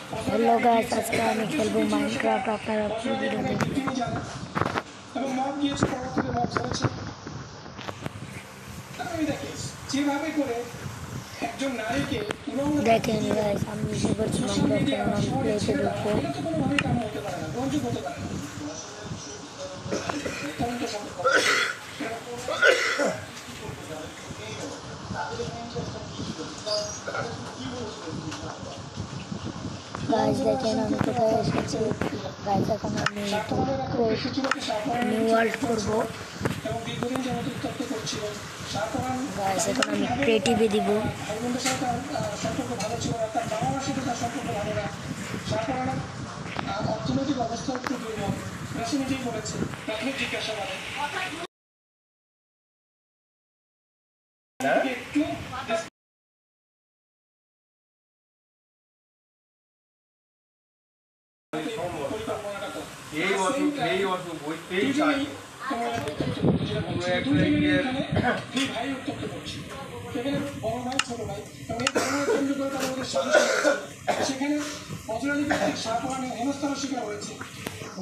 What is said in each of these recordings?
Hello guys, आज का আমি খেলবো মাইনক্রাফট। আপনারা পুরো ভিডিও দেখুন। এবং মব গিয়েছে পরবর্তীতে মব ছেড়েছে। আমি দেখি যেভাবে করে একজন নারীকে দেখেন গাইস, আমি এসে করছি মাইনক্রাফট এবং আমি প্লেতে ঢুকবো। এটা তো কোনোভাবেই কাম হতে পারে না, গ্রহণযোগ্য হতে পারে না। গাইস দেখেন আমি কোথায় এসেছি। গাইস এখন আমি নিউ ওয়ার্ল্ড করবো। গাইস এখন আমি ক্রিয়েটিভে দিব। অর্থনৈতিক অবস্থা একটু দুর্বল, সে নিজেই বলেছে প্রাথমিক জিজ্ঞাসাবাদে।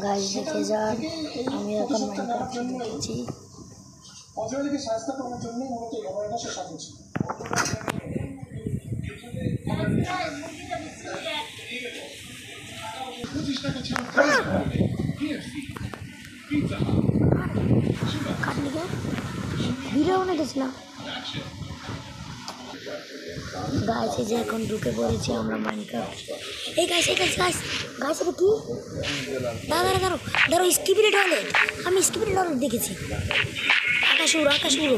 গাইস দেখে যান, আমি এখন মাইনক্রাফট দেখছি। অজয়কে শাস্তি করার জন্য মূলত এই ঘটনাটা শেষ হয়েছে। ভিডিও বানাইতেছিলাম। গাইস এই যে এখন ঢুকে পড়েছি আমরা মাইনক্রাফট। এই গাইস এটা কি? দাঁড়ো স্কিপিড টয়লেট। আমি স্কিপিড টয়লেট দেখেছি। আকাশ উড়ো।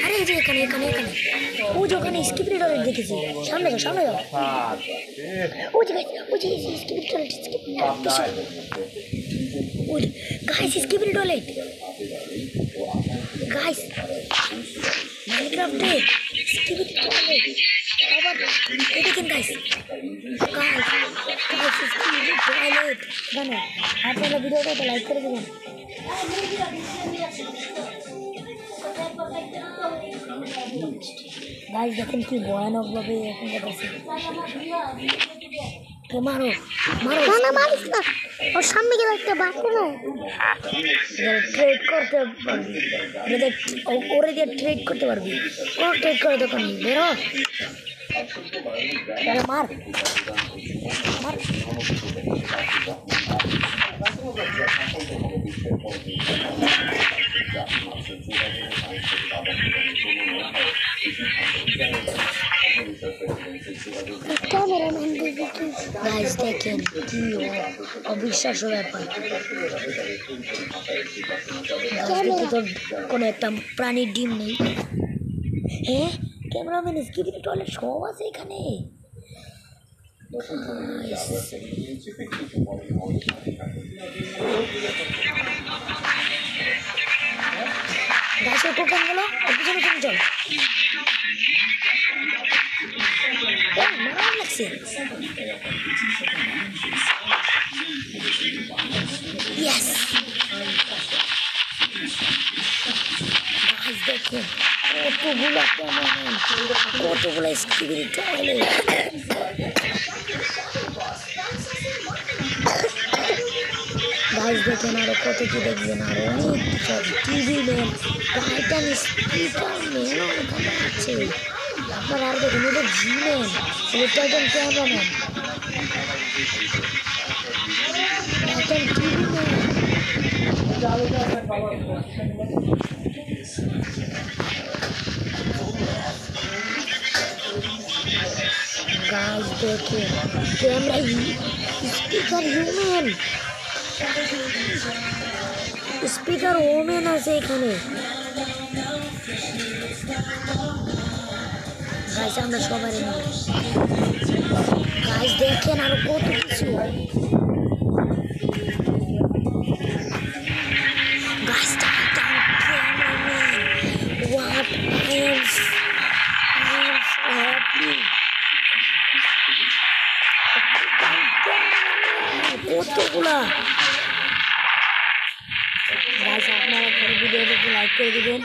আরে এই যে এখানে ও যে ওখানে স্কিপিড টয়লেট দেখেছি। সামনে যাও। ও যে skibidi toilet. Guys skibidi toilet. Guys মাইনক্রাফটে স্কিপিড টয়লেট আবার এই দেখেন গাইস স্কিপিড টয়লেট। জানো আপনারা ভিডিওটা লাইক করে দেবেন। গাইস দেখেন কি ভয়ানকভাবে এখন যাচ্ছে। মারো না, মারিস না। ওর সামনে গেলে একটা বাচ্চা না ট্রেড করতে পারবি। ওরে দিয়ে ট্রেড করতে পারবি। কোনো ট্রেড করে দোকান নেই। বেরো মার। গাইস দেখেন কি অবিশ্বাস্য ব্যাপার। তো কোনো একটা প্রাণীর ডিম নেই। হ্যাঁ ক্যামেরাম্যান স্কিপিড টয়লেট সব আছে এখানে। গাছের কোকান গেল পিছনে চল। মারা লাগছে। দেখুন কতগুলো স্কিপিড টয়লেট। গাইস দেখেন আরো কত কি দেখবেন। আরো অনেক কিছু TV man, Titan speaker man ওখানে আছে। আপনারা আরো দেখুন ওদের জি ম্যান, ওদের Titan cameraman, Titan TV man. Guys দেখে ক্যামেরা স্পিকার ওমেন আছে এখানে। গাইস আমরা সবাই গাইস দেখেন আরো কত কিছু। Guys What I am so happy. কতগুলা গাইস আপনারা ভিডিওটাকে লাইক করে দিবেন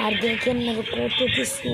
আর দেখেন কত কিছু।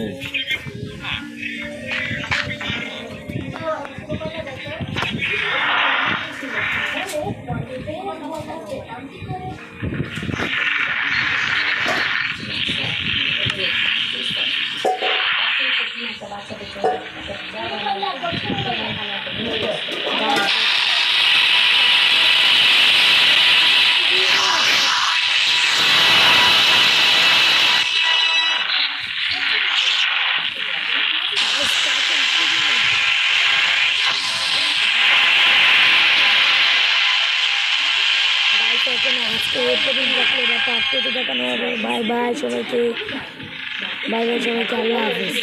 দেখানো হবে। বাই বাই সবাইকে, বাই বাই সবাইকে, আল্লাহ হাফিজ।